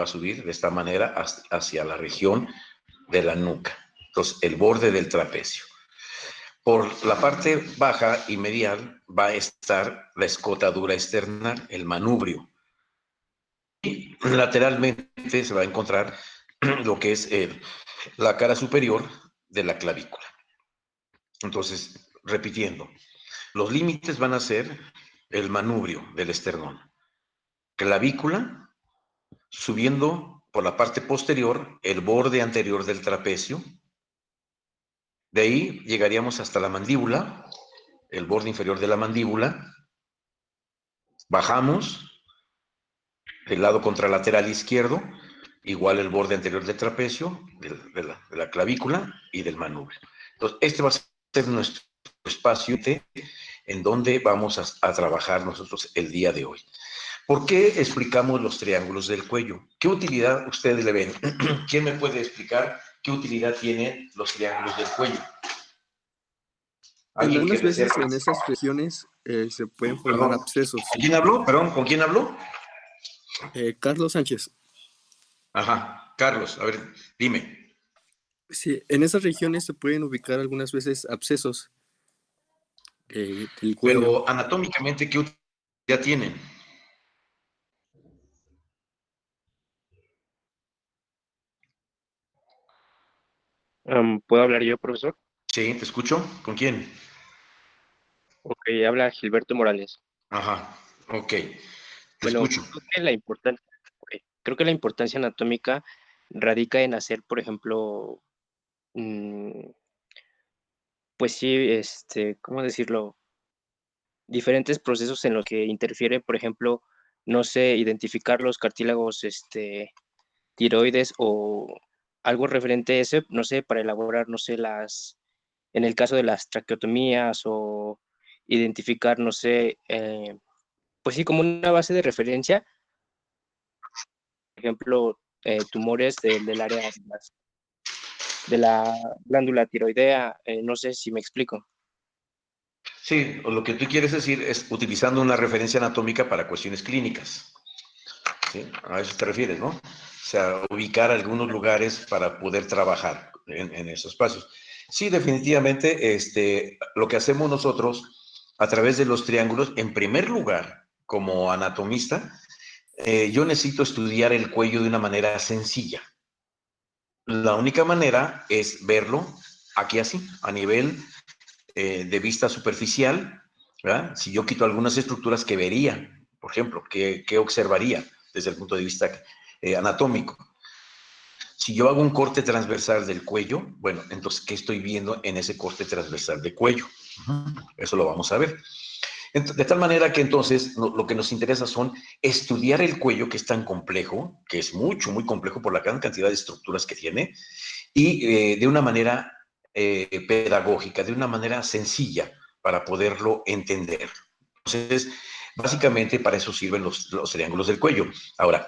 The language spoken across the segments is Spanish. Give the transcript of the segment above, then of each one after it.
a subir de esta manera hacia la región de la nuca. Entonces, el borde del trapecio. Por la parte baja y medial va a estar la escotadura externa, el manubrio. Y lateralmente se va a encontrar lo que es la cara superior de la clavícula. Entonces, repitiendo, los límites van a ser el manubrio del esternón, clavícula, subiendo por la parte posterior el borde anterior del trapecio. De ahí llegaríamos hasta la mandíbula, el borde inferior de la mandíbula. Bajamos el lado contralateral izquierdo, igual el borde anterior del trapecio, de la clavícula y del manubrio. Entonces, este va a ser nuestro espacio en donde vamos a trabajar nosotros el día de hoy. ¿Por qué explicamos los triángulos del cuello? ¿Qué utilidad ustedes le ven? ¿Quién me puede explicar qué utilidad tienen los triángulos del cuello? En algunas veces en esas regiones se pueden formar abscesos. ¿Con quién habló? Perdón, ¿con quién habló? Carlos Sánchez. Ajá, Carlos, a ver, dime. Sí, en esas regiones se pueden ubicar algunas veces abscesos del cuello. Pero anatómicamente, ¿qué utilidad tienen? ¿Puedo hablar yo, profesor? Sí, te escucho. ¿Con quién? Ok, habla Gilberto Morales. Ajá, ok, te Bueno, escucho. creo que la importancia anatómica radica en hacer, por ejemplo, pues sí, ¿cómo decirlo? Diferentes procesos en los que interfiere, por ejemplo, no sé, identificar los cartílagos, tiroides o algo referente a eso, no sé, para elaborar, no sé, en el caso de las traqueotomías o identificar, no sé, pues sí, como una base de referencia, por ejemplo, tumores del área de la glándula tiroidea, no sé si me explico. Sí, lo que tú quieres decir es utilizando una referencia anatómica para cuestiones clínicas. ¿Sí? A eso te refieres, ¿no? O sea, ubicar algunos lugares para poder trabajar en esos espacios. Sí, definitivamente, lo que hacemos nosotros a través de los triángulos, en primer lugar, como anatomista, yo necesito estudiar el cuello de una manera sencilla. La única manera es verlo aquí así, a nivel de vista superficial, ¿verdad? Si yo quito algunas estructuras, ¿qué vería? Por ejemplo, ¿qué observaría desde el punto de vista anatómico? Si yo hago un corte transversal del cuello, bueno, entonces, ¿qué estoy viendo en ese corte transversal de cuello? Eso lo vamos a ver. De tal manera que entonces lo que nos interesa son estudiar el cuello, que es tan complejo, que es mucho, muy complejo por la gran cantidad de estructuras que tiene, y de una manera pedagógica, de una manera sencilla para poderlo entender. Entonces, básicamente para eso sirven los triángulos del cuello. Ahora,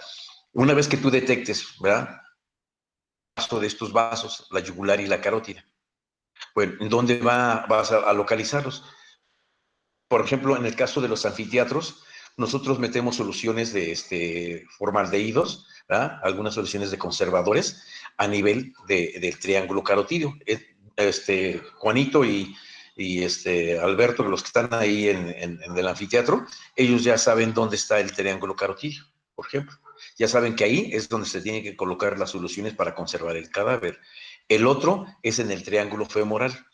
una vez que tú detectes, ¿verdad? El paso de estos vasos, la yugular y la carótida, bueno, ¿en dónde vas a localizarlos? Por ejemplo, en el caso de los anfiteatros, nosotros metemos soluciones de formaldehídos, ¿verdad? Algunas soluciones de conservadores a nivel del triángulo carotídeo. Juanito y Alberto, los que están ahí en el anfiteatro, ellos ya saben dónde está el triángulo carotídeo, por ejemplo. Ya saben que ahí es donde se tienen que colocar las soluciones para conservar el cadáver. El otro es en el triángulo femoral,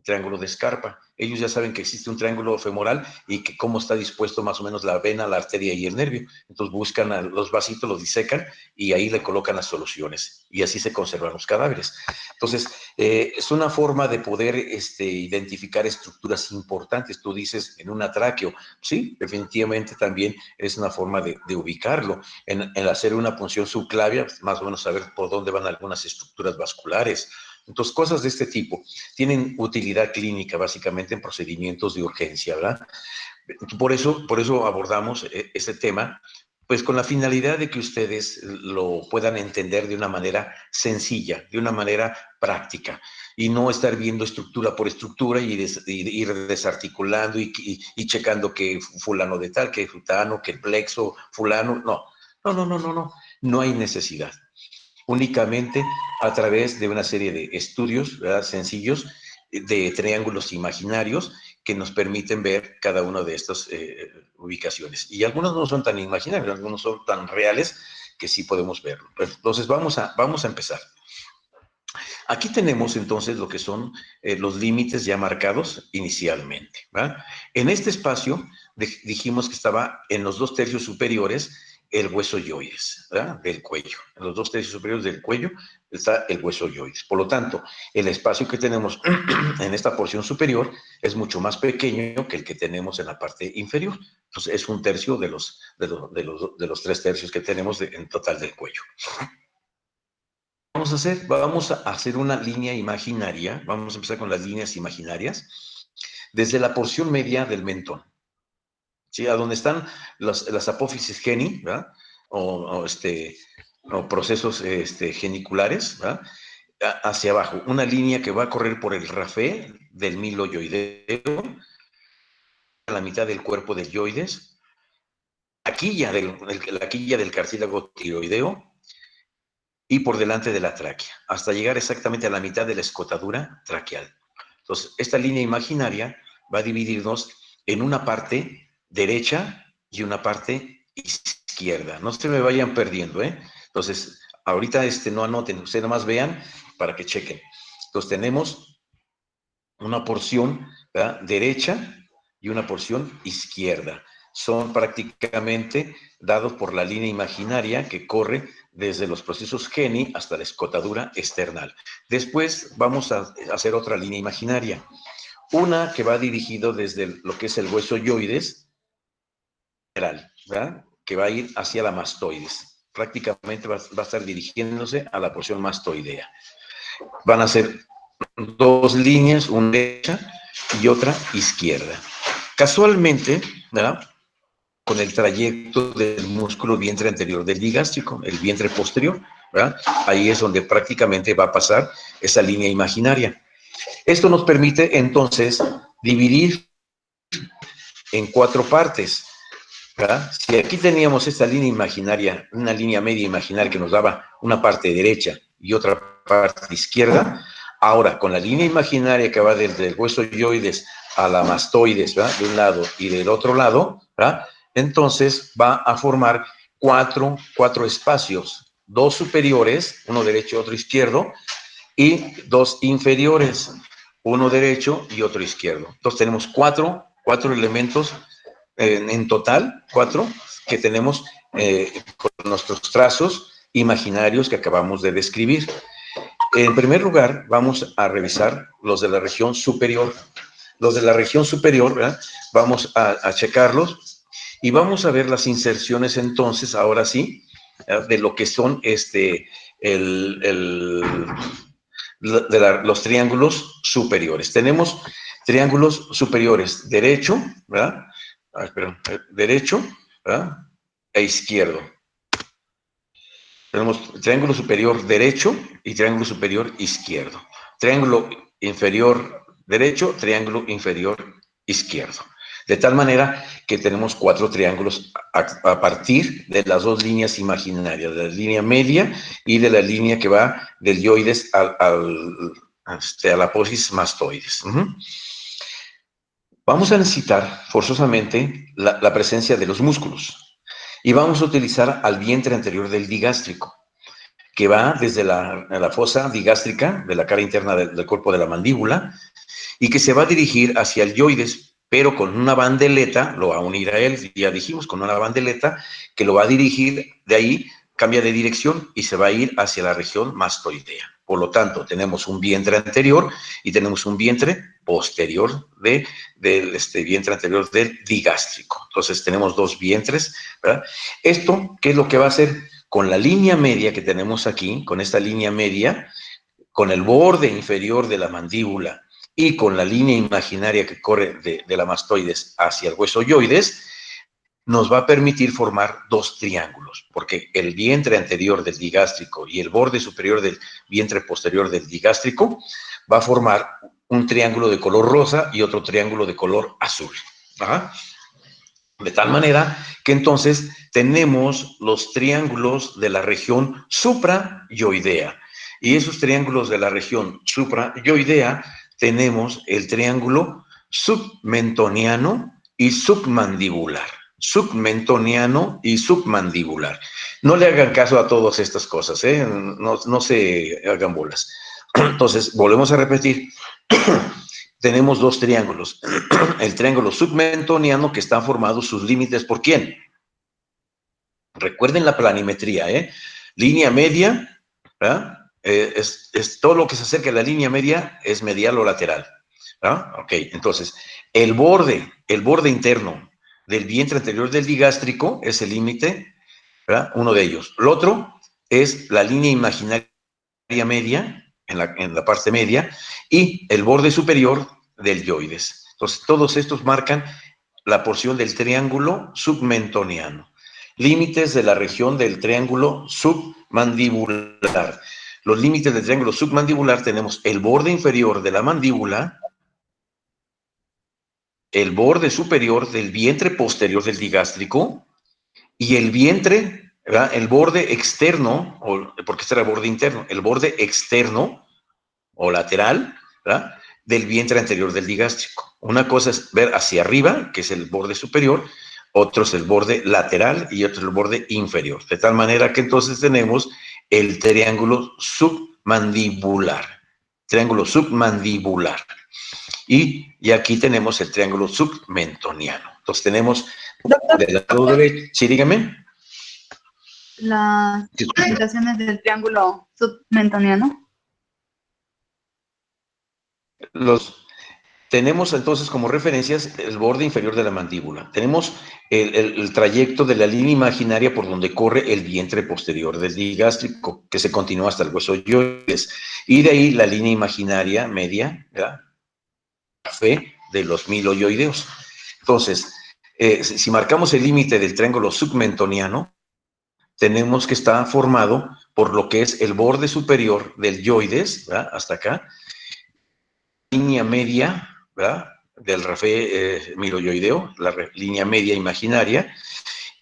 triángulo de Scarpa. Ellos ya saben que existe un triángulo femoral y que cómo está dispuesto más o menos la vena, la arteria y el nervio. Entonces buscan los vasitos, los disecan y ahí le colocan las soluciones y así se conservan los cadáveres. Entonces, es una forma de poder identificar estructuras importantes. Tú dices en un tráqueo, sí, definitivamente también es una forma de ubicarlo. En hacer una punción subclavia, más o menos saber por dónde van algunas estructuras vasculares. Entonces, cosas de este tipo tienen utilidad clínica básicamente en procedimientos de urgencia, ¿verdad? Por eso abordamos ese tema, pues con la finalidad de que ustedes lo puedan entender de una manera sencilla, de una manera práctica, y no estar viendo estructura por estructura y ir desarticulando y checando que fulano de tal, que futano, que plexo, fulano, no. No. No hay necesidad. Únicamente a través de una serie de estudios, ¿verdad?, sencillos, de triángulos imaginarios que nos permiten ver cada una de estas ubicaciones. Y algunos no son tan imaginarios, algunos son tan reales que sí podemos verlo. Entonces vamos a empezar. Aquí tenemos entonces lo que son los límites ya marcados inicialmente, ¿verdad? En este espacio dijimos que estaba en los 2/3 superiores el hueso yoides, ¿verdad?, del cuello. En los 2/3 superiores del cuello está el hueso yoides. Por lo tanto, el espacio que tenemos en esta porción superior es mucho más pequeño que el que tenemos en la parte inferior. Entonces, es 1/3 de los 3/3 que tenemos en total del cuello. Vamos a hacer una línea imaginaria. Vamos a empezar con las líneas imaginarias desde la porción media del mentón, ¿sí?, a donde están las apófisis geni, ¿verdad?, o procesos geniculares, ¿verdad?, hacia abajo. Una línea que va a correr por el rafé del milo yoideo, a la mitad del cuerpo del yoides, la quilla del cartílago tiroideo, y por delante de la tráquea, hasta llegar exactamente a la mitad de la escotadura traqueal. Entonces, esta línea imaginaria va a dividirnos en una parte derecha y una parte izquierda. No se me vayan perdiendo, ¿eh? Entonces, ahorita no anoten, ustedes nada más vean para que chequen. Entonces, tenemos una porción, ¿verdad?, derecha y una porción izquierda. Son prácticamente dados por la línea imaginaria que corre desde los procesos geni hasta la escotadura external. Después vamos a hacer otra línea imaginaria. Una que va dirigido desde lo que es el hueso yoides, ¿verdad?, que va a ir hacia la mastoides. Prácticamente va a estar dirigiéndose a la porción mastoidea. Van a ser 2 líneas, una derecha y otra izquierda. Casualmente, ¿verdad?, con el trayecto del músculo vientre anterior del digástrico, el vientre posterior, ¿verdad? Ahí es donde prácticamente va a pasar esa línea imaginaria. Esto nos permite entonces dividir en 4 partes, ¿verdad? Si aquí teníamos esta línea imaginaria, una línea media imaginaria que nos daba una parte derecha y otra parte izquierda, ahora con la línea imaginaria que va desde el hueso yoides a la mastoides, ¿verdad?, de un lado y del otro lado, ¿verdad?, entonces va a formar 4 espacios, 2 superiores, uno derecho y otro izquierdo, y 2 inferiores, uno derecho y otro izquierdo. Entonces tenemos 4 elementos en total, 4 que tenemos con nuestros trazos imaginarios que acabamos de describir. En primer lugar, vamos a revisar los de la región superior. Los de la región superior, ¿verdad?, vamos a checarlos y vamos a ver las inserciones entonces, ahora sí, de lo que son los triángulos superiores. Tenemos triángulos superiores derecho, ¿verdad?, derecho, ¿verdad?, e izquierdo. Tenemos triángulo superior derecho y triángulo superior izquierdo. Triángulo inferior derecho, triángulo inferior izquierdo. De tal manera que tenemos 4 triángulos a partir de las 2 líneas imaginarias, de la línea media y de la línea que va del yoides a la apófisis mastoides. Vamos a necesitar forzosamente la presencia de los músculos y vamos a utilizar al vientre anterior del digástrico, que va desde la fosa digástrica de la cara interna del cuerpo de la mandíbula y que se va a dirigir hacia el yoides, pero con una bandeleta, lo va a unir a él, ya dijimos, con una bandeleta que lo va a dirigir, de ahí cambia de dirección y se va a ir hacia la región mastoidea. Por lo tanto, tenemos un vientre anterior y tenemos un vientre posterior del vientre anterior del digástrico. Entonces, tenemos 2 vientres, ¿verdad? Esto, ¿qué es lo que va a hacer? Con la línea media que tenemos aquí, con esta línea media, con el borde inferior de la mandíbula y con la línea imaginaria que corre de la mastoides hacia el hueso yoides, nos va a permitir formar 2 triángulos, porque el vientre anterior del digástrico y el borde superior del vientre posterior del digástrico va a formar un triángulo de color rosa y otro triángulo de color azul. ¿Ajá? De tal manera que entonces tenemos los triángulos de la región suprayoidea. Y esos triángulos de la región suprayoidea tenemos el triángulo submentoniano y submandibular. Submentoniano y submandibular. No le hagan caso a todas estas cosas, ¿eh? No se hagan bolas. Entonces, volvemos a repetir. Tenemos dos triángulos. El triángulo submentoniano, que está formado sus límites ¿por quién? Recuerden la planimetría, ¿eh? Línea media, ¿verdad? Es todo lo que se acerca a la línea media es medial o lateral, ¿verdad? Ok, entonces, el borde interno del vientre anterior del digástrico es el límite, ¿verdad? Uno de ellos. El otro es la línea imaginaria media, en la parte media, y el borde superior del yoides. Entonces, todos estos marcan la porción del triángulo submentoniano. Límites de la región del triángulo submandibular. Los límites del triángulo submandibular tenemos el borde inferior de la mandíbula, el borde superior del vientre posterior del digástrico y el vientre, ¿verdad? El borde externo, porque este era el borde interno, el borde externo o lateral, ¿verdad? Del vientre anterior del digástrico. Una cosa es ver hacia arriba, que es el borde superior, otro es el borde lateral y otro es el borde inferior. De tal manera que entonces tenemos el triángulo submandibular. Triángulo submandibular. Y aquí tenemos el triángulo submentoniano. Entonces tenemos Doctor, del lado derecho. Sí, dígame. las presentaciones del triángulo submentoniano. Tenemos entonces como referencias el borde inferior de la mandíbula. Tenemos el trayecto de la línea imaginaria por donde corre el vientre posterior del digástrico, que se continúa hasta el hueso yoides. Y de ahí la línea imaginaria media, ¿verdad? Café de los miloioideos. Entonces, si marcamos el límite del triángulo submentoniano, tenemos que está formado por lo que es el borde superior del yoides, ¿verdad? Hasta acá, línea media, ¿verdad? Del rafé miloioideo, la línea media imaginaria,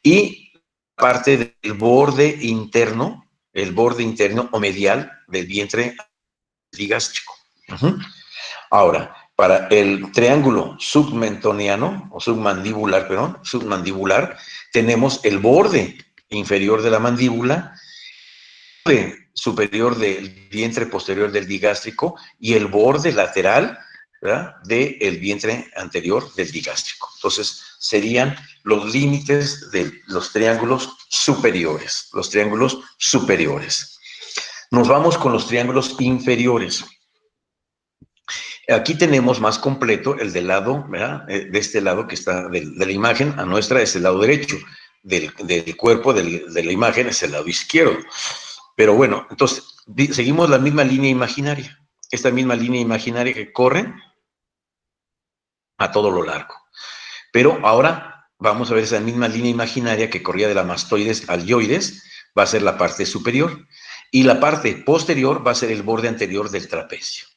y parte del borde interno, el borde interno o medial del vientre digástrico. Ahora, para el triángulo submentoniano, o submandibular, perdón, submandibular, tenemos el borde inferior de la mandíbula, el borde superior del vientre posterior del digástrico y el borde lateral, ¿verdad?, del vientre anterior del digástrico. Entonces, serían los límites de los triángulos superiores, los triángulos superiores. Nos vamos con los triángulos inferiores. Aquí tenemos más completo el del lado, ¿verdad?, de este lado que está de la imagen a nuestra es el lado derecho, del cuerpo de la imagen es el lado izquierdo. Pero bueno, entonces seguimos la misma línea imaginaria, esta misma línea imaginaria que corre a todo lo largo. Pero ahora vamos a ver esa misma línea imaginaria que corría de la mastoides al yoides, va a ser la parte superior, y la parte posterior va a ser el borde anterior del trapecio.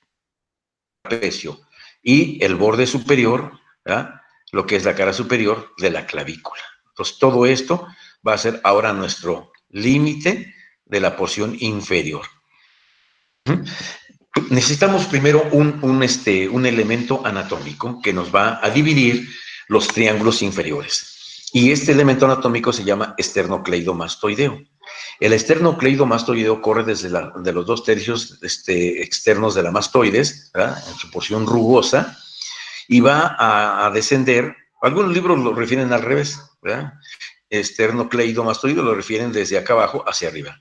Y el borde superior, ¿verdad?, lo que es la cara superior de la clavícula. Entonces, todo esto va a ser ahora nuestro límite de la porción inferior. Necesitamos primero un elemento anatómico que nos va a dividir los triángulos inferiores. Y este elemento anatómico se llama esternocleidomastoideo. El esternocleidomastoideo corre desde de los 2/3 externos de la mastoides, ¿verdad?, en su porción rugosa, y va a descender. Algunos libros lo refieren al revés, ¿verdad? Esternocleidomastoideo lo refieren desde acá abajo hacia arriba.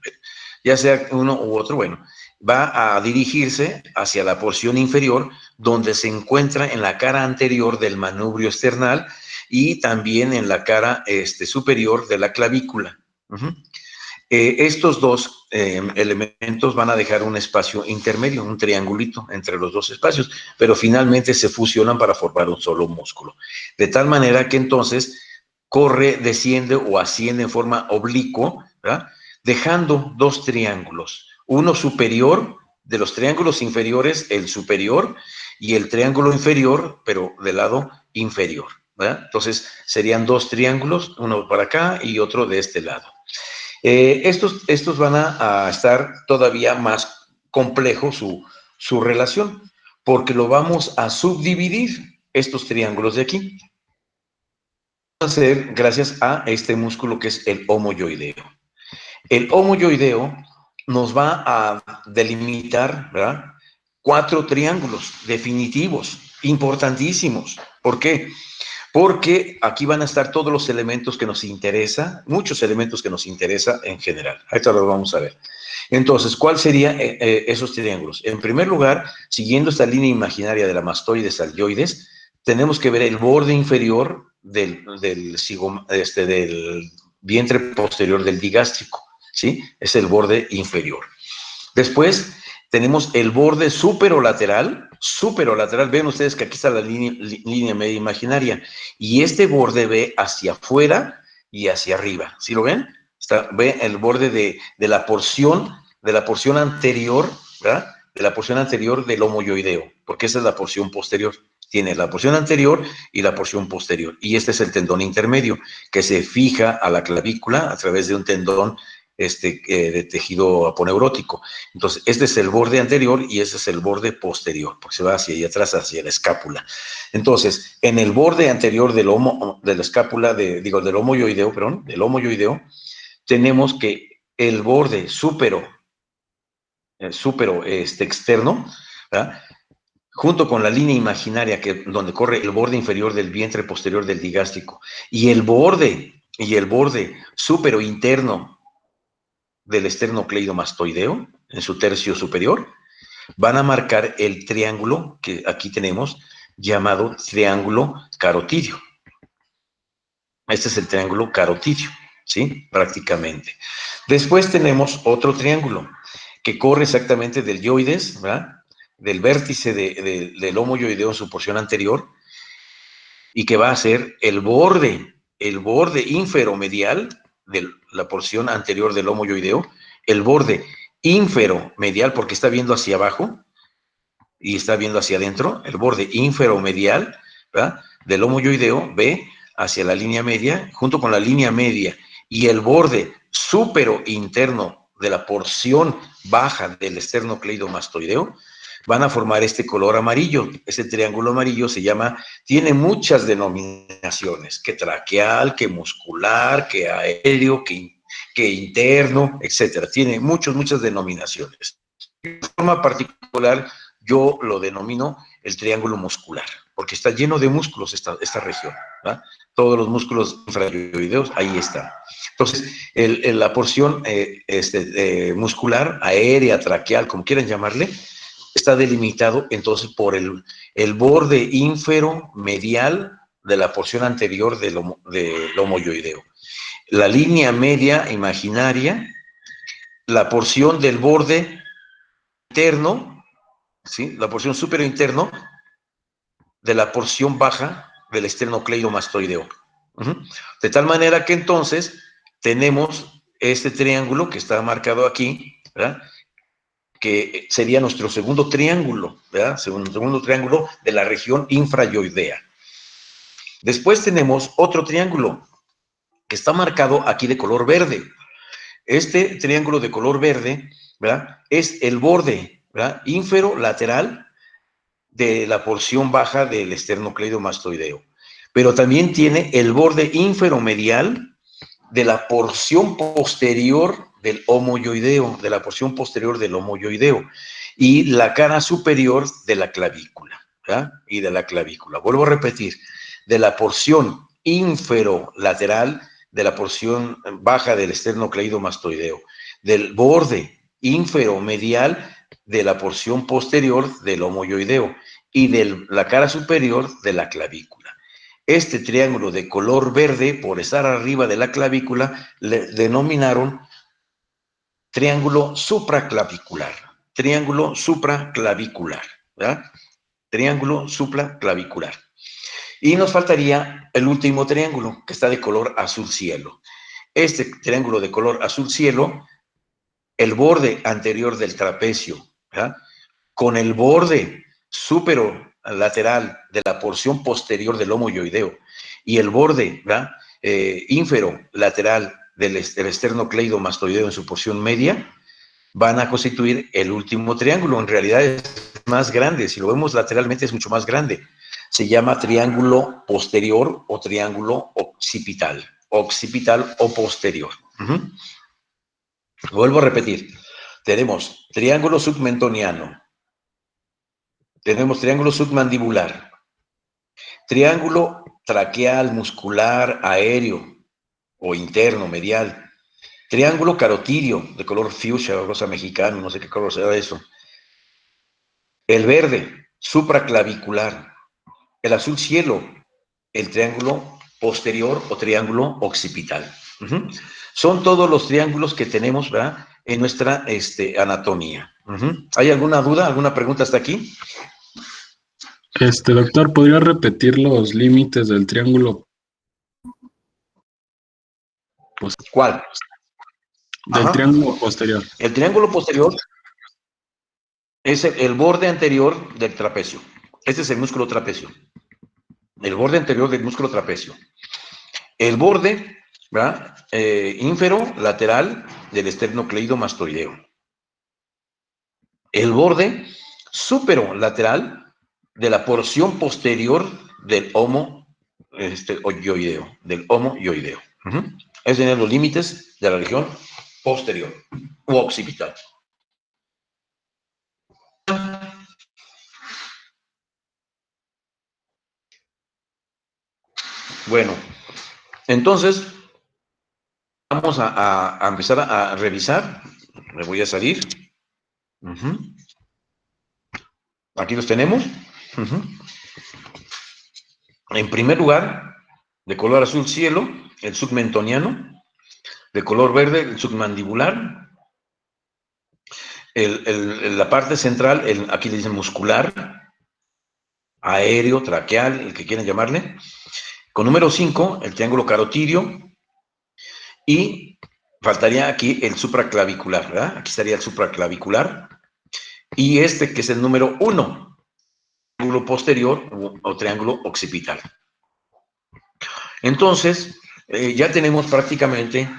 Ya sea uno u otro, bueno, va a dirigirse hacia la porción inferior, donde se encuentra en la cara anterior del manubrio esternal y también en la cara superior de la clavícula. Estos dos elementos van a dejar un espacio intermedio, un triangulito entre los dos espacios, pero finalmente se fusionan para formar un solo músculo. De tal manera que entonces corre, desciende o asciende en forma oblicua, ¿verdad?, dejando dos triángulos, uno superior, de los triángulos inferiores, el superior, y el triángulo inferior, pero del lado inferior. ¿verdad? Entonces, serían dos triángulos, uno para acá y otro de este lado. Estos van a estar todavía más complejo su relación, porque lo vamos a subdividir, estos triángulos de aquí. Vamos a hacer gracias a este músculo que es el homoyoideo. El homoyoideo nos va a delimitar, ¿verdad?, 4 triángulos definitivos, importantísimos. ¿Por qué? Porque aquí van a estar todos los elementos que nos interesa, muchos elementos que nos interesa en general. Ahorita lo vamos a ver. Entonces, ¿cuál serían esos triángulos? En primer lugar, siguiendo esta línea imaginaria de la mastoides al yoides, tenemos que ver el borde inferior del vientre posterior del digástrico, ¿sí? Es el borde inferior. Después tenemos el borde superolateral. Ven ustedes que aquí está la línea media imaginaria, y este borde ve hacia afuera y hacia arriba. ¿Sí lo ven? Ve el borde de la porción anterior, ¿verdad?, de la porción anterior del homoyoideo, porque esa es la porción posterior. Tiene la porción anterior y la porción posterior. Y este es el tendón intermedio, que se fija a la clavícula a través de un tendón de tejido aponeurótico. Entonces, este es el borde anterior y este es el borde posterior, porque se va hacia allá atrás, hacia la escápula. Entonces, en el borde anterior del escápula, del homoyoideo, tenemos que el borde externo, ¿verdad?, junto con la línea imaginaria donde corre el borde inferior del vientre posterior del digástrico y el borde súpero interno del esternocleidomastoideo en su tercio superior, van a marcar el triángulo que aquí tenemos llamado triángulo carotidio. Este es el triángulo carotidio, ¿sí? Prácticamente. Después tenemos otro triángulo que corre exactamente del yoides, ¿verdad?, del vértice del homoyoideo en su porción anterior, y que va a ser el borde inferomedial de la porción anterior del homoyoideo, el borde inferomedial, porque está viendo hacia abajo y está viendo hacia adentro, el borde inferomedial, ¿verdad?, del homoyoideo ve hacia la línea media, junto con la línea media, y el borde súpero interno de la porción baja del esternocleidomastoideo, van a formar este color amarillo. Ese triángulo amarillo tiene muchas denominaciones, que traqueal, que muscular, que aéreo, que interno, etcétera. Tiene muchas denominaciones. De forma particular, yo lo denomino el triángulo muscular, porque está lleno de músculos esta región, ¿verdad? Todos los músculos infrayoideos ahí están. Entonces, la porción muscular, aérea, traqueal, como quieran llamarle, está delimitado entonces por el borde ínfero-medial de la porción anterior del homoyoideo. La línea media imaginaria, la porción del borde interno, ¿sí?, la porción superinterno de la porción baja del esternocleidomastoideo. De tal manera que entonces tenemos este triángulo que está marcado aquí, ¿verdad?, que sería nuestro segundo triángulo, ¿verdad?, segundo triángulo de la región infrayoidea. Después tenemos otro triángulo que está marcado aquí de color verde. Este triángulo de color verde, ¿verdad?, es el borde, ¿verdad?, ínfero-lateral de la porción baja del esternocleidomastoideo, pero también tiene el borde ínfero-medial de la porción posterior del homoyoideo, y la cara superior de la clavícula, ¿verdad?, y de la clavícula. Vuelvo a repetir, de la porción inferolateral de la porción baja del esternocleidomastoideo, del borde inferomedial de la porción posterior del homoyoideo y de la cara superior de la clavícula. Este triángulo de color verde, por estar arriba de la clavícula, le denominaron triángulo supraclavicular. Triángulo supraclavicular, ¿verdad? Triángulo supraclavicular. Y nos faltaría el último triángulo, que está de color azul cielo. Este triángulo de color azul cielo, el borde anterior del trapecio, ¿verdad?, con el borde lateral de la porción posterior del lomo yoideo y el borde, ¿verdad?, ínfero lateral del esternocleidomastoideo en su porción media, van a constituir el último triángulo. En realidad es más grande, si lo vemos lateralmente es mucho más grande. Se llama triángulo posterior o triángulo occipital o posterior. Vuelvo a repetir, tenemos triángulo submentoniano, tenemos triángulo submandibular, triángulo traqueal, muscular, aéreo o interno, medial, triángulo carotidio de color fuchsia o rosa mexicano, no sé qué color será eso, el verde, supraclavicular, el azul cielo, el triángulo posterior o triángulo occipital. Son todos los triángulos que tenemos, ¿verdad?, en nuestra anatomía. ¿Hay alguna duda, alguna pregunta hasta aquí? Doctor, ¿podría repetir los límites del triángulo? ¿Cuál? Del triángulo posterior. El triángulo posterior es el borde anterior del trapecio. Este es el músculo trapecio. El borde anterior del músculo trapecio. El borde, ¿verdad?, ínfero lateral del esternocleidomastoideo. El borde súpero lateral de la porción posterior del homo yoideo, Es tener los límites de la región posterior u occipital. Bueno, entonces vamos a empezar a revisar. Me voy a salir. Aquí los tenemos. En primer lugar, de color azul cielo, el submentoniano. De color verde, el submandibular. La parte central, aquí le dicen muscular, aéreo, traqueal, el que quieran llamarle. Con número 5, el triángulo carotidio. Y faltaría aquí el supraclavicular, ¿verdad? Aquí estaría el supraclavicular. Y que es el número 1, triángulo posterior o triángulo occipital. Entonces, ya tenemos prácticamente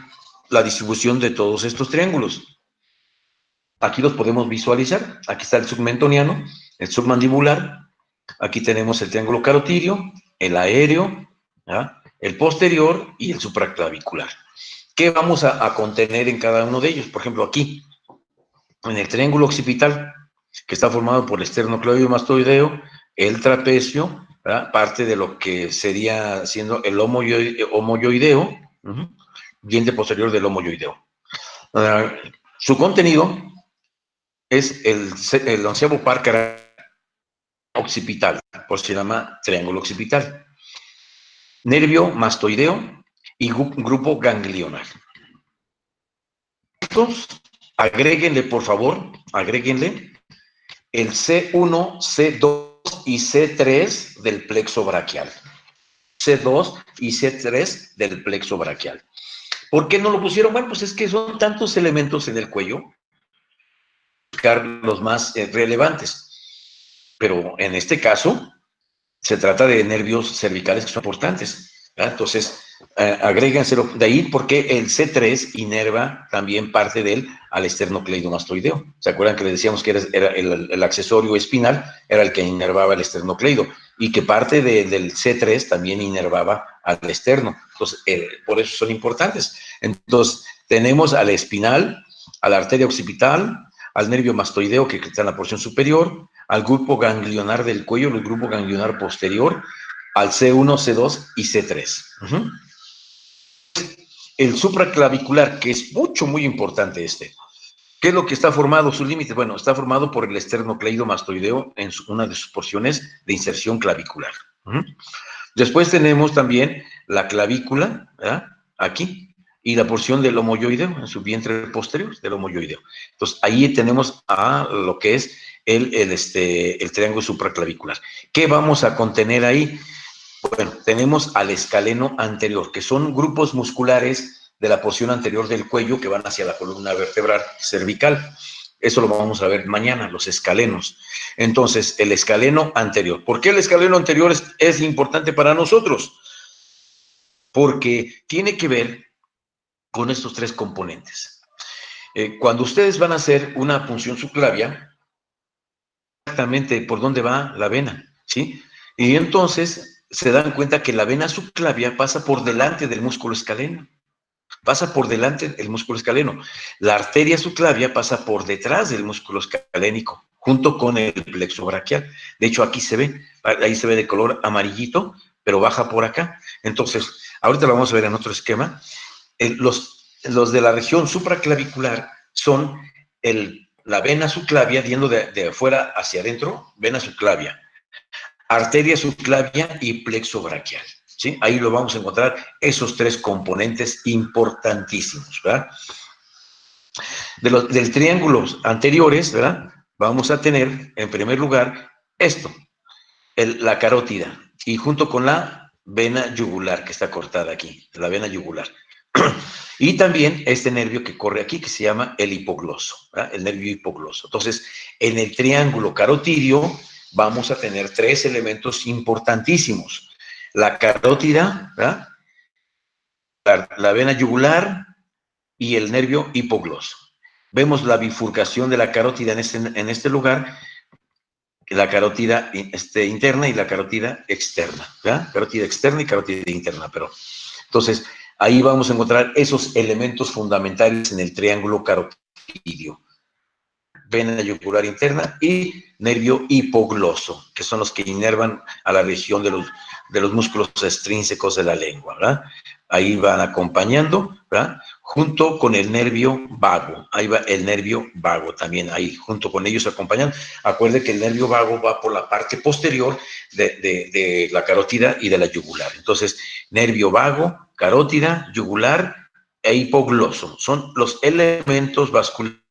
la distribución de todos estos triángulos. Aquí los podemos visualizar. Aquí está el submentoniano, el submandibular. Aquí tenemos el triángulo carotidio, el aéreo, ¿verdad?, el posterior y el supraclavicular. ¿Qué vamos a contener en cada uno de ellos? Por ejemplo, aquí, en el triángulo occipital, que está formado por el esternocleidomastoideo, el trapecio, ¿verdad?, parte de lo que sería siendo el homo yoideo, diente posterior del homo yoideo. Su contenido es el onceavo par occipital, por si se llama triángulo occipital. Nervio mastoideo y grupo ganglional. Estos, agréguenle, por favor, agréguenle el C1, C2 y C3 del plexo braquial. C2 y C3 del plexo braquial. ¿Por qué no lo pusieron? Bueno, pues es que son tantos elementos en el cuello, buscar los más relevantes. Pero en este caso, se trata de nervios cervicales que son importantes, ¿verdad? Entonces, agréguenselo de ahí porque el C3 inerva también parte de él al esternocleidomastoideo. ¿Se acuerdan que le decíamos que era el accesorio espinal, era el que inervaba el esternocleido y que parte del C3 también inervaba al externo? Entonces, por eso son importantes. Entonces, tenemos al espinal, a la arteria occipital, al nervio mastoideo que está en la porción superior, al grupo ganglionar del cuello, el grupo ganglionar posterior, al C1, C2 y C3. El supraclavicular, que es muy importante ¿Qué es lo que está formado, sus límites? Bueno, está formado por el esternocleidomastoideo en una de sus porciones de inserción clavicular. Después tenemos también la clavícula, ¿verdad?, aquí, y la porción del homo yoideo, en su vientre posterior del homo yoideo. Entonces, ahí tenemos a lo que es el triángulo supraclavicular. ¿Qué vamos a contener ahí? Bueno, tenemos al escaleno anterior, que son grupos musculares de la porción anterior del cuello que van hacia la columna vertebral cervical. Eso lo vamos a ver mañana, los escalenos. Entonces, el escaleno anterior. ¿Por qué el escaleno anterior es importante para nosotros? Porque tiene que ver con estos tres componentes. Cuando ustedes van a hacer una punción subclavia, exactamente por dónde va la vena, ¿sí? Y entonces se dan cuenta que la vena subclavia pasa por delante del músculo escaleno. Pasa por delante del músculo escaleno. La arteria subclavia pasa por detrás del músculo escalénico, junto con el plexo braquial. De hecho, aquí se ve, ahí se ve de color amarillito, pero baja por acá. Entonces, ahorita lo vamos a ver en otro esquema. Los de la región supraclavicular son la vena subclavia, yendo de afuera hacia adentro, vena subclavia, arteria subclavia y plexo braquial. ¿Sí? Ahí lo vamos a encontrar, esos tres componentes importantísimos, ¿verdad? Del triángulo anteriores, ¿verdad? Vamos a tener, en primer lugar, esto, la carótida, y junto con la vena yugular, que está cortada aquí, la vena yugular. Y también este nervio que corre aquí, que se llama el hipogloso, ¿verdad? El nervio hipogloso. Entonces, en el triángulo carotidio vamos a tener tres elementos importantísimos. La carótida, ¿verdad? La vena yugular y el nervio hipogloso. Vemos la bifurcación de la carótida en este lugar, la carótida interna y la carótida externa, ¿verdad? Carótida externa y carótida interna, pero entonces ahí vamos a encontrar esos elementos fundamentales en el triángulo carotidio. Vena yugular interna y nervio hipogloso, que son los que inervan a la región de los músculos extrínsecos de la lengua, ¿verdad? Ahí van acompañando, ¿verdad? Junto con el nervio vago. Ahí va el nervio vago también, ahí junto con ellos acompañan. Acuerde que el nervio vago va por la parte posterior de la carótida y de la yugular. Entonces, nervio vago, carótida, yugular e hipogloso son los elementos vasculares.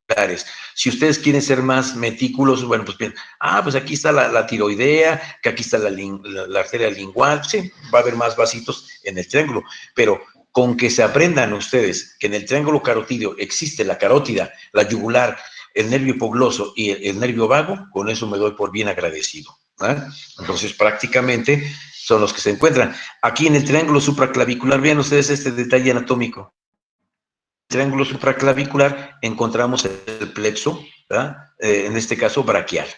Si ustedes quieren ser más metículos, bueno, pues bien, pues aquí está la tiroidea, que aquí está la arteria lingual, sí, va a haber más vasitos en el triángulo, pero con que se aprendan ustedes que en el triángulo carotidio existe la carótida, la yugular, el nervio hipogloso y el nervio vago, con eso me doy por bien agradecido, ¿eh? Entonces, prácticamente son los que se encuentran. Aquí en el triángulo supraclavicular, vean ustedes este detalle anatómico. Triángulo supraclavicular encontramos el plexo, ¿verdad? En este caso braquial.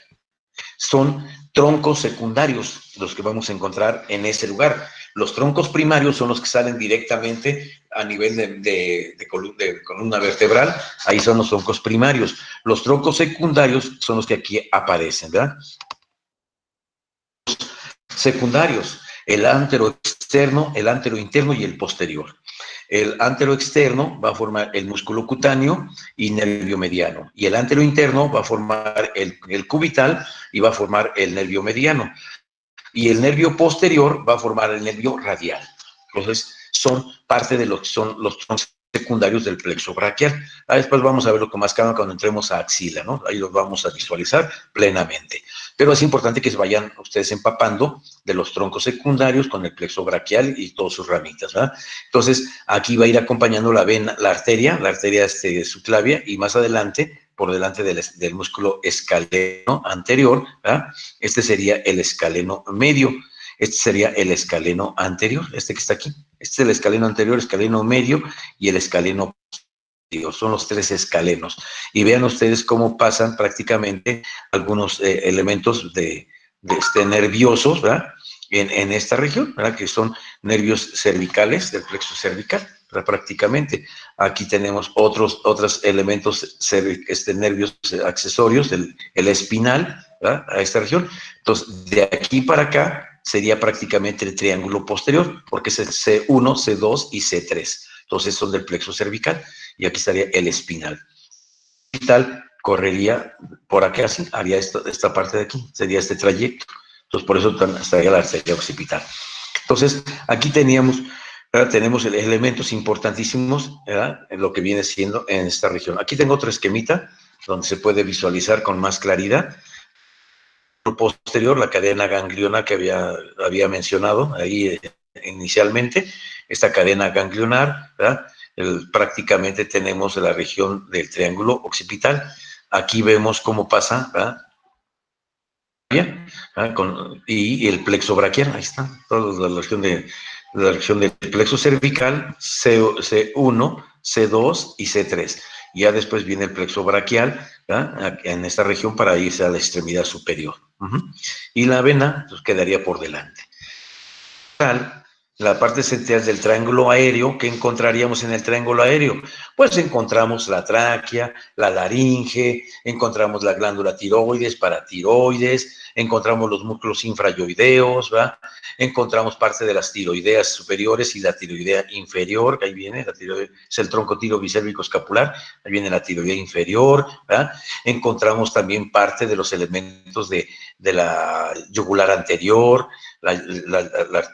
Son troncos secundarios los que vamos a encontrar en ese lugar. Los troncos primarios son los que salen directamente a nivel de columna vertebral, ahí son los troncos primarios. Los troncos secundarios son los que aquí aparecen, ¿verdad? Secundarios, el ántero externo, el ántero interno y el posterior. El ántero externo va a formar el músculo cutáneo y nervio mediano. Y el ántero interno va a formar el cubital y va a formar el nervio mediano. Y el nervio posterior va a formar el nervio radial. Entonces, son parte de lo que son los troncos secundarios del plexo braquial. Después vamos a verlo con más calma cuando entremos a axila, ¿no? Ahí los vamos a visualizar plenamente. Pero es importante que se vayan ustedes empapando de los troncos secundarios con el plexo braquial y todas sus ramitas, ¿verdad? Entonces, aquí va a ir acompañando la vena, la arteria subclavia, y más adelante, por delante del músculo escaleno anterior, ¿verdad? Este sería el escaleno medio. Este sería el escaleno anterior, este que está aquí. Este es el escaleno anterior, escaleno medio y el escaleno posterior. Son los tres escalenos. Y vean ustedes cómo pasan prácticamente algunos elementos nerviosos, ¿verdad? En esta región, ¿verdad? Que son nervios cervicales del plexo cervical, ¿verdad? Prácticamente. Aquí tenemos otros elementos, nervios accesorios, el espinal, ¿verdad? A esta región. Entonces, de aquí para acá sería prácticamente el triángulo posterior, porque es el C1, C2 y C3. Entonces son del plexo cervical y aquí estaría el espinal. Y tal correría por acá, así, haría esta parte de aquí, sería este trayecto. Entonces por eso estaría la arteria occipital. Entonces aquí tenemos elementos importantísimos, ¿verdad? En lo que viene siendo en esta región. Aquí tengo otro esquemita donde se puede visualizar con más claridad. Posterior, la cadena ganglionar que había mencionado ahí inicialmente, esta cadena ganglionar, ¿verdad? Prácticamente tenemos la región del triángulo occipital, aquí vemos cómo pasa, ¿verdad? Bien, y el plexo braquial, ahí está, toda la región del plexo cervical, C1, C2 y C3. Ya después viene el plexo braquial, ¿verdad? En esta región para irse a la extremidad superior. Y la vena pues, quedaría por delante. La parte central del triángulo aéreo, ¿qué encontraríamos en el triángulo aéreo? Pues encontramos la tráquea, la laringe, encontramos la glándula tiroides, paratiroides, encontramos los músculos infrayoideos, ¿verdad? Encontramos parte de las tiroideas superiores y la tiroidea inferior, ahí viene, la tiroidea, es el tronco tirobicérvico escapular, ahí viene la tiroidea inferior, ¿verdad? Encontramos también parte de los elementos de la yugular anterior, la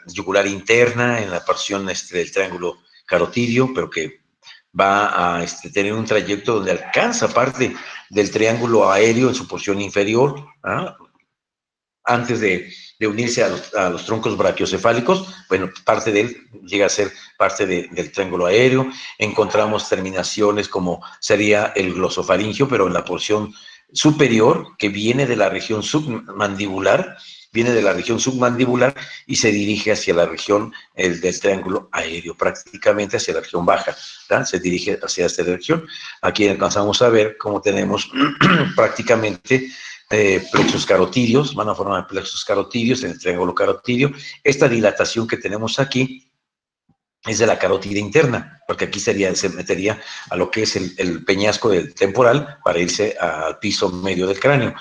yugular interna en la porción del triángulo carotidio, pero que va a tener un trayecto donde alcanza parte del triángulo aéreo en su porción inferior, antes de unirse a los troncos brachiocefálicos. Bueno, parte de él llega a ser parte del triángulo aéreo. Encontramos terminaciones como sería el glosofaringio, pero en la porción superior, que viene de la región submandibular, y se dirige hacia la región del triángulo aéreo, prácticamente hacia la región baja, ¿verdad? Se dirige hacia esta dirección. Aquí alcanzamos a ver cómo tenemos prácticamente plexos carotidios, van a formar plexos carotidios en el triángulo carotidio. Esta dilatación que tenemos aquí es de la carótida interna, porque aquí se metería a lo que es el peñasco del temporal para irse al piso medio del cráneo.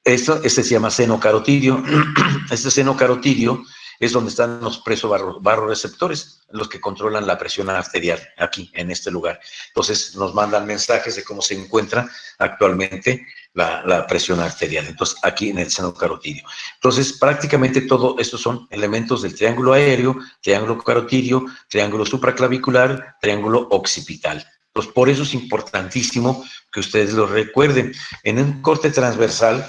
Este se llama seno carotidio. Este seno carotidio es donde están los presobarroreceptores, los que controlan la presión arterial, aquí, en este lugar. Entonces, nos mandan mensajes de cómo se encuentra actualmente la presión arterial. Entonces, aquí en el seno carotidio. Entonces, prácticamente todo estos son elementos del triángulo aéreo, triángulo carotidio, triángulo supraclavicular, triángulo occipital. Entonces, por eso es importantísimo que ustedes lo recuerden. En un corte transversal,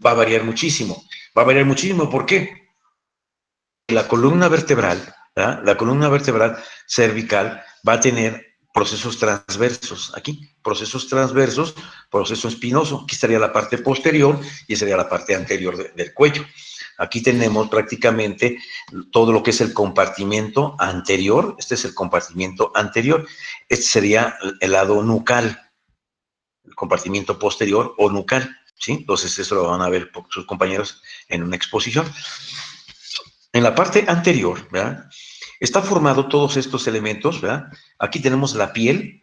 va a variar muchísimo. Va a variar muchísimo, ¿por qué? La columna vertebral, ¿verdad? La columna vertebral cervical va a tener procesos transversos, aquí, procesos transversos, proceso espinoso, aquí estaría la parte posterior y estaría la parte anterior del cuello. Aquí tenemos prácticamente todo lo que es el compartimento anterior, este es el compartimento anterior, este sería el lado nucal, el compartimento posterior o nucal, ¿sí? Entonces eso lo van a ver sus compañeros en una exposición. En la parte anterior, ¿verdad? Está formado todos estos elementos, ¿verdad? Aquí tenemos la piel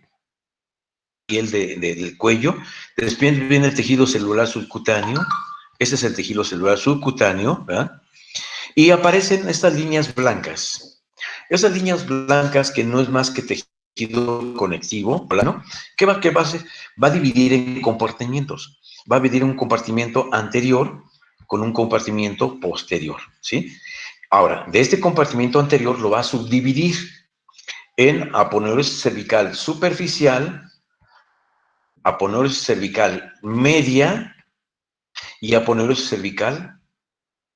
del cuello, después viene el tejido celular subcutáneo, este es el tejido celular subcutáneo, ¿verdad? Y aparecen estas líneas blancas. Esas líneas blancas que no es más que tejido conectivo, plano, ¿qué va a hacer? Va a dividir en compartimientos. Va a dividir un compartimento anterior con un compartimento posterior, ¿sí? Ahora, de este compartimento anterior lo va a subdividir en aponeurosis cervical superficial, aponeurosis cervical media y aponeurosis cervical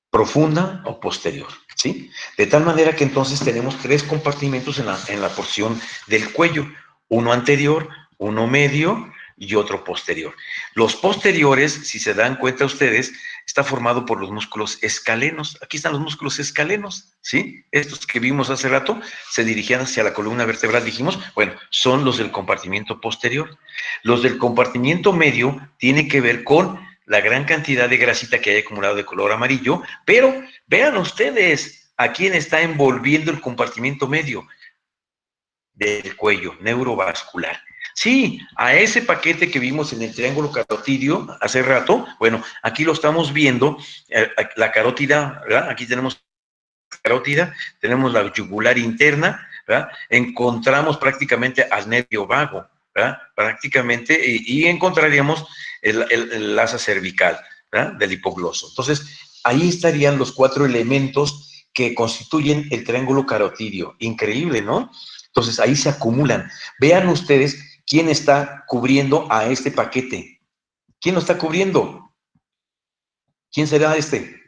profunda o posterior, ¿sí? De tal manera que entonces tenemos tres compartimentos en la porción del cuello, uno anterior, uno medio y otro posterior. Los posteriores, si se dan cuenta ustedes, está formado por los músculos escalenos. Aquí están los músculos escalenos, ¿sí? Estos que vimos hace rato se dirigían hacia la columna vertebral, dijimos, bueno, son los del compartimiento posterior. Los del compartimiento medio tienen que ver con la gran cantidad de grasita que hay acumulado de color amarillo, pero vean ustedes a quién está envolviendo el compartimento medio del cuello, neurovascular. Sí, a ese paquete que vimos en el triángulo carotidio hace rato, bueno, aquí lo estamos viendo, la carótida, ¿verdad? Aquí tenemos la carótida, tenemos la yugular interna, ¿verdad? Encontramos prácticamente al nervio vago, ¿verdad? Prácticamente, y encontraríamos el asa cervical, ¿verdad? Del hipogloso. Entonces, ahí estarían los cuatro elementos que constituyen el triángulo carotidio. Increíble, ¿no? Entonces, ahí se acumulan. Vean ustedes quién está cubriendo a este paquete. ¿Quién lo está cubriendo? ¿Quién será este?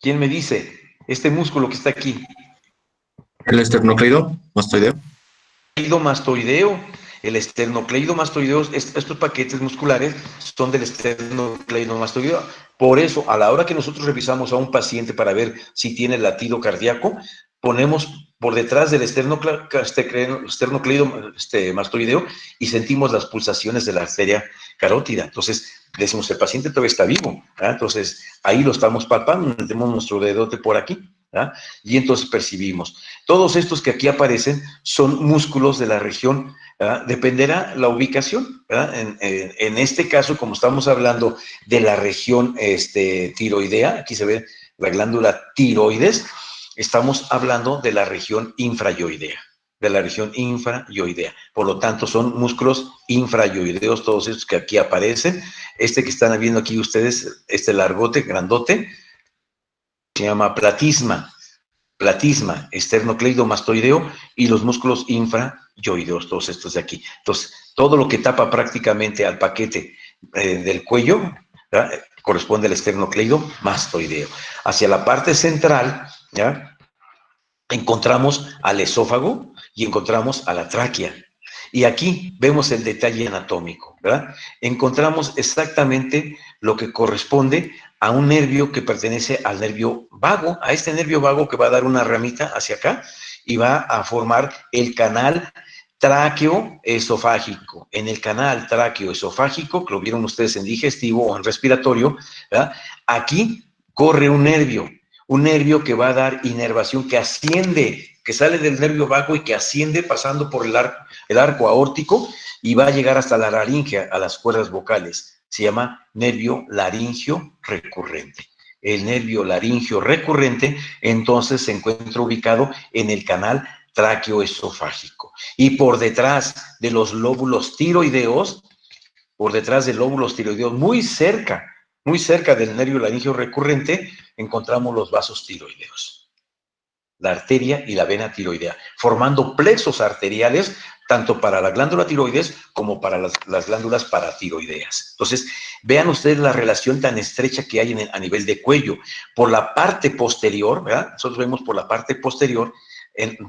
¿Quién me dice? Este músculo que está aquí. El esternocleido, mastoideo. Mastoideo. el esternocleidomastoideo, estos paquetes musculares son del esternocleidomastoideo. Por eso, a la hora que nosotros revisamos a un paciente para ver si tiene latido cardíaco, ponemos por detrás del esternocleidomastoideo y sentimos las pulsaciones de la arteria carótida. Entonces, decimos, el paciente todavía está vivo, ¿verdad? Entonces, ahí lo estamos palpando, metemos nuestro dedote por aquí, ¿verdad? Y entonces percibimos. Todos estos que aquí aparecen son músculos de la región, ¿verdad? Dependerá la ubicación, ¿verdad? En este caso, como estamos hablando de la región tiroidea, aquí se ve la glándula tiroides, estamos hablando de la región infrayoidea, Por lo tanto, son músculos infrayoideos, todos estos que aquí aparecen. Este que están viendo aquí ustedes, este largote, grandote, se llama platisma, esternocleidomastoideo, y los músculos infrayoideos, todos estos de aquí. Entonces, todo lo que tapa prácticamente al paquete del cuello, ¿verdad? Corresponde al esternocleidomastoideo. Hacia la parte central, ¿ya?, encontramos al esófago y encontramos a la tráquea. Y aquí vemos el detalle anatómico, ¿verdad? Encontramos exactamente lo que corresponde a un nervio que pertenece al nervio vago, a este nervio vago que va a dar una ramita hacia acá y va a formar el canal tráqueo-esofágico. En el canal tráqueo-esofágico, que lo vieron ustedes en digestivo o en respiratorio, ¿verdad? Aquí corre un nervio que va a dar inervación, que asciende, que sale del nervio vago y que asciende pasando por el arco aórtico y va a llegar hasta la laringe, a las cuerdas vocales. Se llama nervio laringio recurrente. El nervio laringio recurrente, entonces, se encuentra ubicado en el canal tráqueo-esofágico. Y por detrás de los lóbulos tiroideos, muy cerca del nervio laringio recurrente, encontramos los vasos tiroideos, la arteria y la vena tiroidea, formando plexos arteriales tanto para la glándula tiroides como para las glándulas paratiroideas. Entonces, vean ustedes la relación tan estrecha que hay a nivel de cuello. Por la parte posterior, ¿verdad? Nosotros vemos por la parte posterior,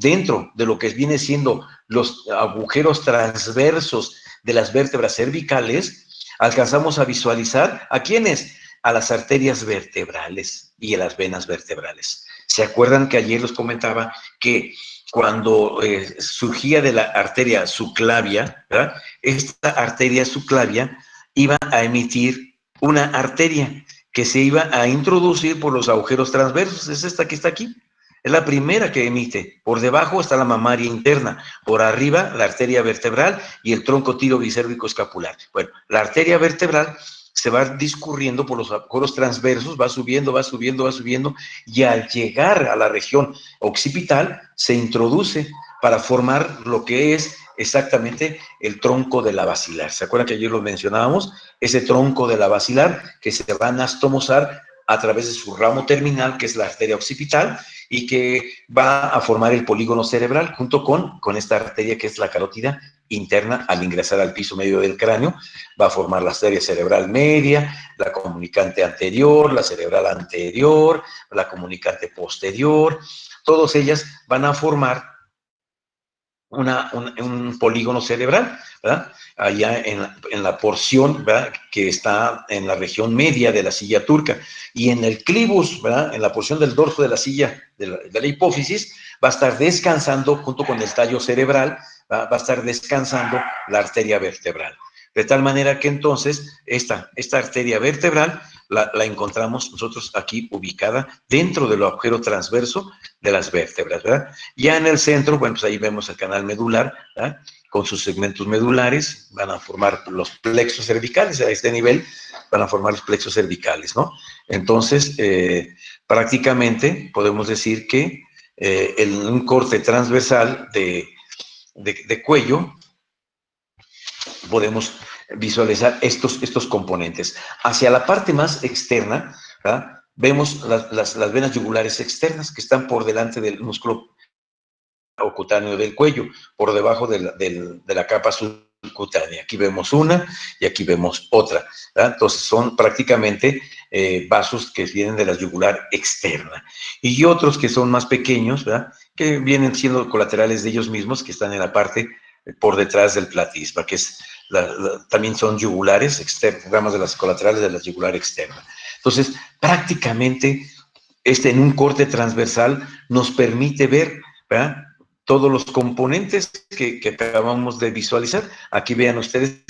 dentro de lo que viene siendo los agujeros transversos de las vértebras cervicales, alcanzamos a visualizar ¿a quiénes? A las arterias vertebrales y a las venas vertebrales. ¿Se acuerdan que ayer les comentaba que cuando surgía de la arteria subclavia, ¿verdad?, esta arteria subclavia iba a emitir una arteria que se iba a introducir por los agujeros transversos? Es esta que está aquí. Es la primera que emite. Por debajo está la mamaria interna, por arriba la arteria vertebral y el tronco tiro-bicérvico escapular. Bueno, la arteria vertebral se va discurriendo por los agujeros transversos, va subiendo, y al llegar a la región occipital se introduce para formar lo que es exactamente el tronco de la basilar. ¿Se acuerdan que ayer lo mencionábamos? Ese tronco de la basilar que se va a anastomosar a través de su ramo terminal, que es la arteria occipital, y que va a formar el polígono cerebral junto con esta arteria que es la carótida interna. Al ingresar al piso medio del cráneo, va a formar la arteria cerebral media, la comunicante anterior, la cerebral anterior, la comunicante posterior. Todas ellas van a formar un polígono cerebral, ¿verdad? Allá en la porción, ¿verdad?, que está en la región media de la silla turca, y en el clivus, ¿verdad?, en la porción del dorso de la silla, de la hipófisis, va a estar descansando, junto con el tallo cerebral, va a estar descansando la arteria vertebral. De tal manera que entonces esta arteria vertebral la encontramos nosotros aquí ubicada dentro del agujero transverso de las vértebras, ¿verdad? Ya en el centro, bueno, pues ahí vemos el canal medular, ¿verdad?, con sus segmentos medulares, van a formar los plexos cervicales. A este nivel van a formar los plexos cervicales, ¿no? Entonces, prácticamente podemos decir que en un corte transversal de cuello podemos visualizar estos componentes. Hacia la parte más externa, ¿verdad?, vemos las venas yugulares externas que están por delante del músculo cutáneo del cuello, por debajo de la capa subcutánea. Aquí vemos una y aquí vemos otra, ¿verdad? Entonces son prácticamente vasos que vienen de la yugular externa. Y otros que son más pequeños, ¿verdad?, que vienen siendo colaterales de ellos mismos, que están en la parte por detrás del platisma, que es también son yugulares externos, ramas de las colaterales de la yugular externa. Entonces, prácticamente, en un corte transversal nos permite ver, ¿verdad?, todos los componentes que acabamos de visualizar. Aquí vean ustedes,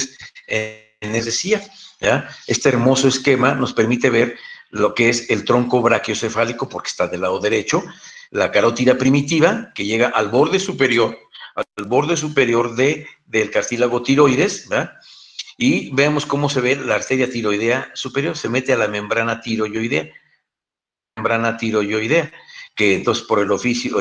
les decía, ¿ya? Este hermoso esquema nos permite ver lo que es el tronco brachiocefálico, porque está del lado derecho, la carótida primitiva, que llega al borde superior del cartílago tiroides, ¿verdad? Y vemos cómo se ve la arteria tiroidea superior, se mete a la membrana tiroidea, que entonces por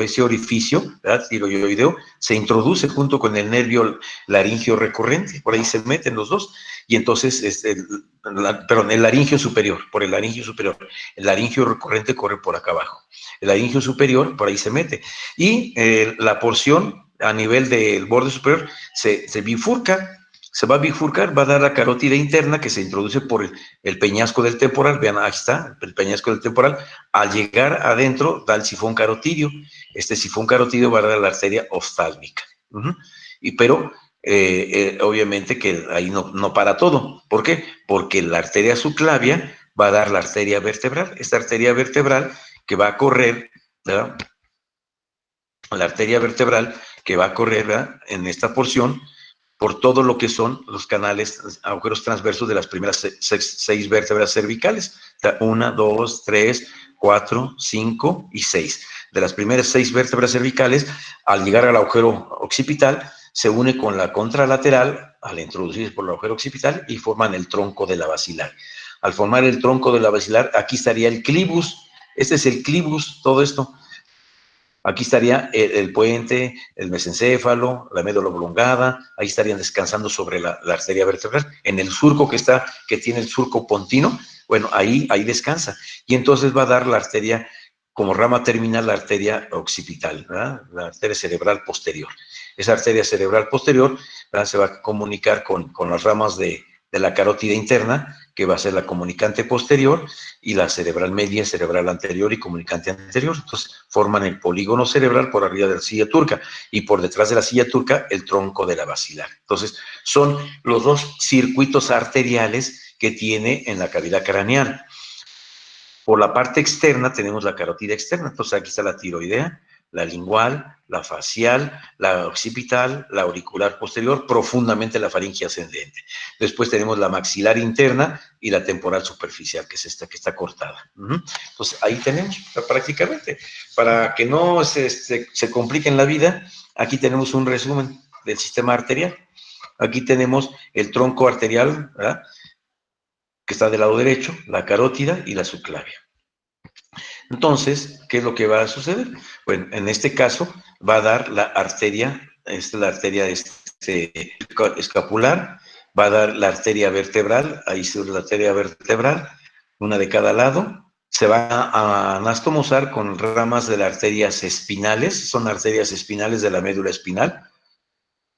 ese orificio, ¿verdad?, tiroideo, se introduce junto con el nervio laringio recurrente, por ahí se meten los dos, y entonces, el laringio superior, por el laringio superior, el laringio recurrente corre por acá abajo, el laringio superior por ahí se mete, y la porción a nivel del borde superior se bifurca, se va a bifurcar, va a dar la carótida interna que se introduce por el peñasco del temporal. Vean, ahí está, el peñasco del temporal. Al llegar adentro, da el sifón carotidio. Este sifón carotidio va a dar la arteria oftálmica. Pero, obviamente que ahí no para todo. ¿Por qué? Porque la arteria subclavia va a dar la arteria vertebral. Esta arteria vertebral que va a correr, ¿verdad?, la arteria vertebral que va a correr, ¿verdad?, en esta porción, por todo lo que son los canales, agujeros transversos de las primeras 6 vértebras cervicales. 1, 2, 3, 4, 5 y 6. De las primeras 6 vértebras cervicales, al llegar al agujero occipital, se une con la contralateral, al introducirse por el agujero occipital, y forman el tronco de la basilar. Al formar el tronco de la basilar, aquí estaría el clivus. Este es el clivus, todo esto. Aquí estaría el puente, el mesencéfalo, la médula oblongada, ahí estarían descansando sobre la arteria vertebral. En el surco que tiene el surco pontino, bueno, ahí descansa. Y entonces va a dar la arteria, como rama terminal, la arteria occipital, ¿verdad?, la arteria cerebral posterior. Esa arteria cerebral posterior, ¿verdad?, se va a comunicar con las ramas de la carótida interna, que va a ser la comunicante posterior, y la cerebral media, cerebral anterior y comunicante anterior. Entonces, forman el polígono cerebral por arriba de la silla turca, y por detrás de la silla turca, el tronco de la basilar. Entonces, son los dos circuitos arteriales que tiene en la cavidad craneal. Por la parte externa tenemos la carótida externa. Entonces, aquí está la tiroidea, la lingual, la facial, la occipital, la auricular posterior, profundamente la faringe ascendente. Después tenemos la maxilar interna y la temporal superficial, que es esta que está cortada. Entonces, ahí tenemos prácticamente. Para que no se complique en la vida, aquí tenemos un resumen del sistema arterial. Aquí tenemos el tronco arterial, ¿verdad?, que está del lado derecho, la carótida y la subclavia. Entonces, ¿qué es lo que va a suceder? Bueno, en este caso va a dar la arteria, la arteria escapular, va a dar la arteria vertebral, ahí se ve la arteria vertebral, una de cada lado, se va a anastomosar con ramas de las arterias espinales, son arterias espinales de la médula espinal,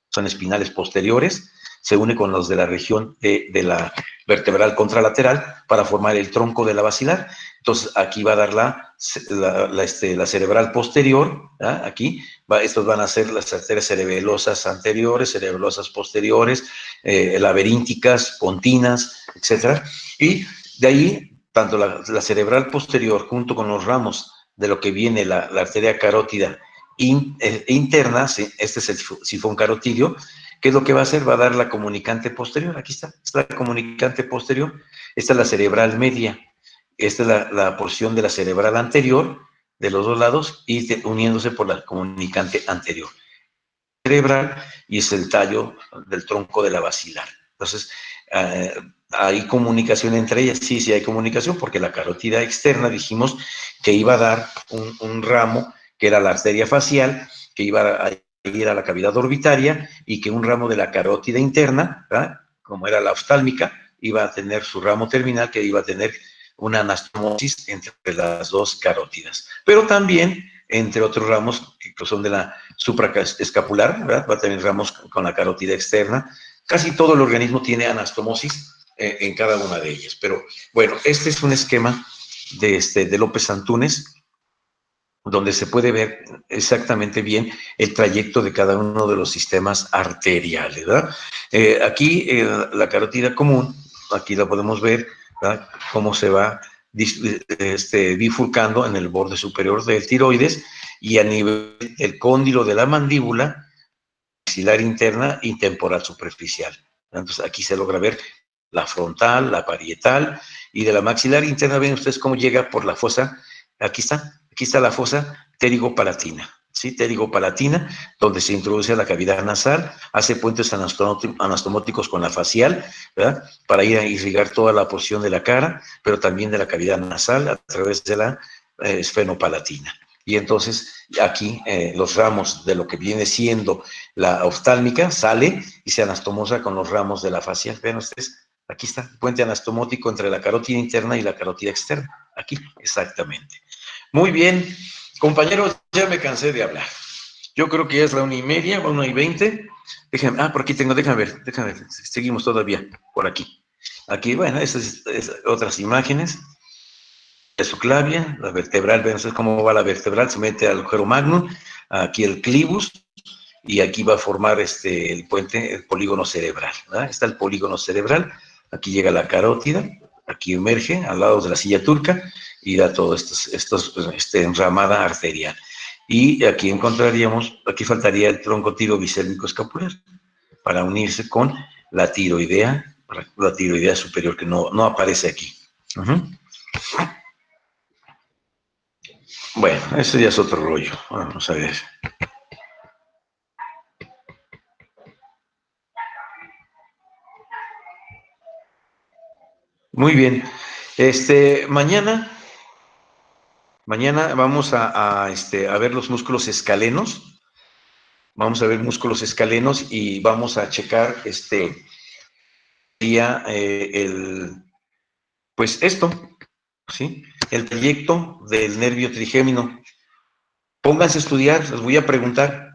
son espinales posteriores, se une con los de la región de la vertebral contralateral para formar el tronco de la basilar. Entonces, aquí va a dar la cerebral posterior, ¿ah?, aquí, estos van a ser las arterias cerebelosas anteriores, cerebelosas posteriores, laberínticas, pontinas, etc. Y de ahí, tanto la cerebral posterior junto con los ramos de lo que viene la arteria carótida interna, ¿sí?, este es el sifón carotidio. ¿Qué es lo que va a hacer? Va a dar la comunicante posterior. Aquí está, esta es la comunicante posterior. Esta es la cerebral media. Esta es la porción de la cerebral anterior, de los dos lados, y uniéndose por la comunicante anterior. Cerebral, y es el tallo del tronco de la basilar. Entonces, ¿hay comunicación entre ellas? Sí, sí hay comunicación, porque la carótida externa dijimos que iba a dar un ramo, que era la arteria facial, que iba a ir a la cavidad orbitaria, y que un ramo de la carótida interna, ¿verdad?, como era la oftálmica, iba a tener su ramo terminal, que iba a tener una anastomosis entre las dos carótidas. Pero también entre otros ramos que son de la supraescapular, ¿verdad?, va a tener ramos con la carótida externa. Casi todo el organismo tiene anastomosis en cada una de ellas. Pero bueno, este es un esquema de López Antúnez, donde se puede ver exactamente bien el trayecto de cada uno de los sistemas arteriales, ¿verdad? Aquí la carótida común, aquí la podemos ver, ¿verdad? Cómo se va bifurcando en el borde superior del tiroides y a nivel del cóndilo de la mandíbula, maxilar interna y temporal superficial. Entonces aquí se logra ver la frontal, la parietal, y de la maxilar interna ven ustedes cómo llega por la fosa. Aquí está la fosa pterigopalatina, ¿sí? Pterigopalatina, donde se introduce a la cavidad nasal, hace puentes anastomóticos con la facial, ¿verdad? Para ir a irrigar toda la porción de la cara, pero también de la cavidad nasal a través de la esfenopalatina. Y entonces aquí los ramos de lo que viene siendo la oftálmica sale y se anastomosa con los ramos de la facial. Vean ustedes, aquí está el puente anastomótico entre la carótida interna y la carótida externa. Aquí, exactamente. Muy bien, compañeros, ya me cansé de hablar. Yo creo que ya es la 1:30, 1:20. Déjenme, por aquí tengo, déjame ver, seguimos todavía por aquí. Aquí, bueno, esas otras imágenes. De su clavia, la vertebral, ven ustedes cómo va la vertebral, se mete al agujero magnum, aquí el clivus, y aquí va a formar el puente, el polígono cerebral, ¿verdad? Está el polígono cerebral, aquí llega la carótida, aquí emerge al lado de la silla turca y da todo enramada arterial. Y aquí encontraríamos, aquí faltaría el tronco tirobicélmico escapular para unirse con la tiroidea superior que no aparece aquí. Bueno, ese ya es otro rollo. Vamos a ver. Muy bien. Mañana vamos a ver los músculos escalenos. Vamos a ver músculos escalenos y vamos a checar pues esto, ¿sí? El trayecto del nervio trigémino. Pónganse a estudiar, les voy a preguntar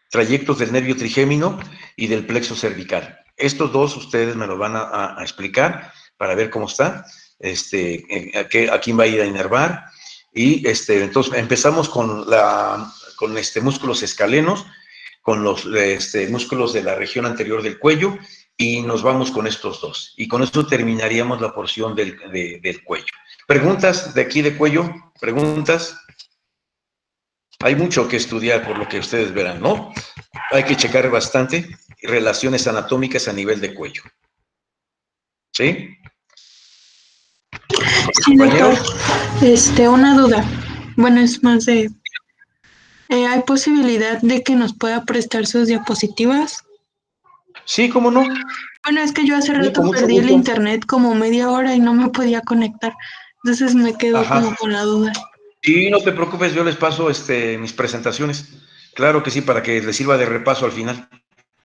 trayectos del nervio trigémino y del plexo cervical. Estos dos ustedes me lo van a explicar para ver cómo está, a quién va a ir a inervar. Y entonces empezamos con músculos escalenos, con los músculos de la región anterior del cuello, y nos vamos con estos dos. Y con esto terminaríamos la porción del cuello. ¿Preguntas de aquí de cuello? ¿Preguntas? Hay mucho que estudiar por lo que ustedes verán, ¿no? Hay que checar bastante relaciones anatómicas a nivel de cuello. ¿Sí? Sí, doctor. Una duda. Bueno, es más de... ¿hay posibilidad de que nos pueda prestar sus diapositivas? Sí, ¿cómo no? Bueno, es que yo hace Sí, rato con mucho perdí el gusto. internet como media hora y no me podía conectar. Entonces me quedo como con la duda. Sí, no te preocupes, yo les paso mis presentaciones. Claro que sí, para que les sirva de repaso al final.